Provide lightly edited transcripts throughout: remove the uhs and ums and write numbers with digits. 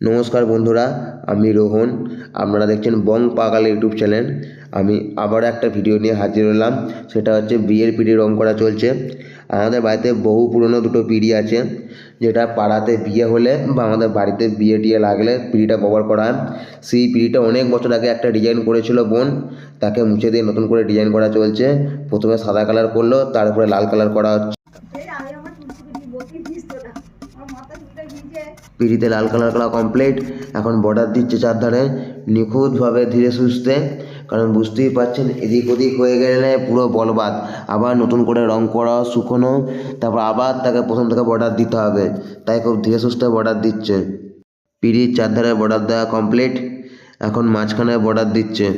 নমস্কার বন্ধুরা, আমি রোহন। আপনারা দেখছেন বং পাগাল ইউটিউব চ্যানেল। আমি আবার একটা ভিডিও নিয়ে হাজির হলাম। সেটা হচ্ছে বিয়ের পিঁড়ি রং করা চলছে। আমাদের বাড়িতে বহু পুরনো দুটো পিঁড়ি আছে, যেটা পাড়াতে বিয়ে হলে বা আমাদের বাড়িতে বিয়ে টিয়ে লাগলে পিঁড়িটা ব্যবহার করা হয়। সেই পিঁড়িটা অনেক বছর আগে একটা ডিজাইন করেছিল বোন, তাকে মুছে দিয়ে নতুন করে ডিজাইন করা চলছে। প্রথমে সাদা কালার করলো, তারপরে লাল কালার করা হচ্ছে। পিঁড়িতে লাল কালার করা কমপ্লিট। এখন বর্ডার দিচ্ছে চারধারে নিখুঁতভাবে, ধীরে সুস্থে, কারণ বুঝতেই পারছেন এদিক ওদিক হয়ে গেলে পুরো বলবাদ। আবার নতুন করে রং করা, শুকনো, তারপর আবার তাকে প্রথম থেকে বর্ডার দিতে হবে, তাই খুব ধীরে সুস্থে বর্ডার দিচ্ছে। পিঁড়ির চারধারে বর্ডার দেওয়া কমপ্লিট, এখন মাঝখানে বর্ডার দিচ্ছে।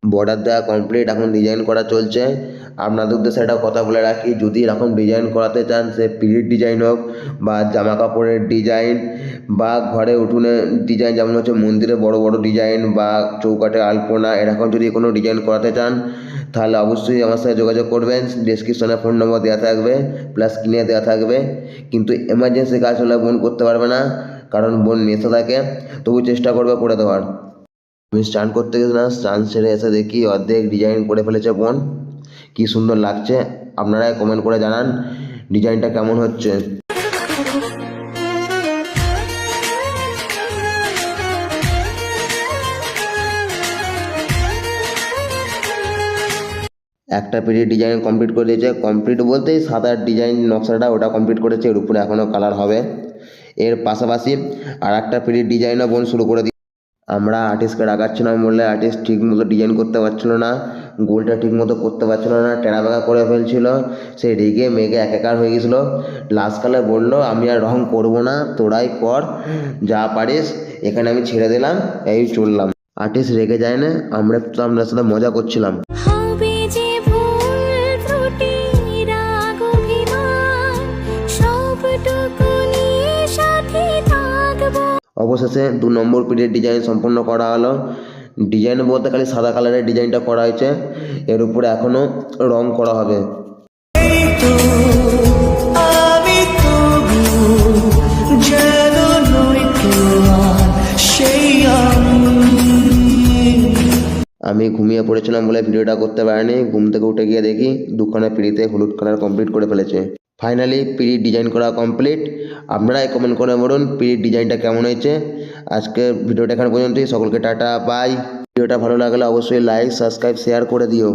বর্ডার দেওয়া কমপ্লিট, এখন ডিজাইন করা চলছে। আপনাদের উদ্দেশ্যে একটা কথা বলে রাখি, যদি এরকম ডিজাইন করাতে চান, সে পিঁড়ির ডিজাইন হোক বা জামা কাপড়ের ডিজাইন বা ঘরে উঠোনে ডিজাইন, যেমন হচ্ছে মন্দিরে বড় বড় ডিজাইন বা চৌকাঠে আলপনা, এরকম যদি কোনো ডিজাইন করাতে চান তাহলে অবশ্যই আমার সাথে যোগাযোগ করবেন। ডেসক্রিপশনে ফোন নম্বর দেওয়া থাকবে, প্লাস স্ক্রিনে দেওয়া থাকবে। কিন্তু এমার্জেন্সি কাজ হলে বোন করতে পারবে না, কারণ বোন মেসে থাকে, তবু চেষ্টা করবে করে দেওয়ার। আমি স্নান করতে গেছিলাম, স্নান সেরে এসে দেখি অর্ধেক ডিজাইন করে ফেলেছে বোন। কি সুন্দর লাগছে, আপনারাই কমেন্ট করে জানান ডিজাইনটা কেমন হচ্ছে। একটা পিঁড়ির ডিজাইন কমপ্লিট করে দিয়েছে। কমপ্লিট বলতেই সাদার ডিজাইন নকশাটা ওটা কমপ্লিট করেছে, এর উপরে এখনও কালার হবে। এর পাশাপাশি আর একটা পিঁড়ির ডিজাইনও বোন শুরু করে দিয়েছে। আমরা আর্টিস্টকে ডাকাচ্ছিলাম বললে আর্টিস্ট ঠিক মতো ডিজাইন করতে পারছিল না, গোলটা ঠিক মতো করতে পারছিল না, টেরা বেঁকা করে ফেলছিল। সেই রেগে মেঘে একাকার হয়ে গেছিলো। লাস্টকালে বললো আমি আর রং করবো না, তোরাই কর যা পারিস, এখানে আমি ছেড়ে দিলাম, এই চললাম। আর্টিস্ট রেগে যায় না, আমরা তো আপনার সাথে মজা করছিলাম। অবশেষে 2 নম্বর পিঁড়ির ডিজাইন সম্পূর্ণ করা হলো। ডিজাইন বলতে খালি সাদা কালারের ডিজাইনটা করা হয়েছে, এর উপরে এখনও রং করা হবে। আমি ঘুমিয়ে পড়েছিলাম বলে ভিডিওটা করতে পারিনি। ঘুম থেকে উঠে গিয়ে দেখি দুখানা পিঁড়িতে হলুদ কালার কমপ্লিট করে ফেলেছে। ফাইনালি পিঁড়ির ডিজাইন করা কমপ্লিট। আপনারাই কমেন্ট করে বলুন পিঁড়ির ডিজাইনটা কেমন হয়েছে। আজকে ভিডিওটা এখানে পর্যন্তই। সকলকে টাটা, বাই। ভিডিওটা ভালো লাগলে অবশ্যই লাইক, সাবস্ক্রাইব, শেয়ার করে দিও।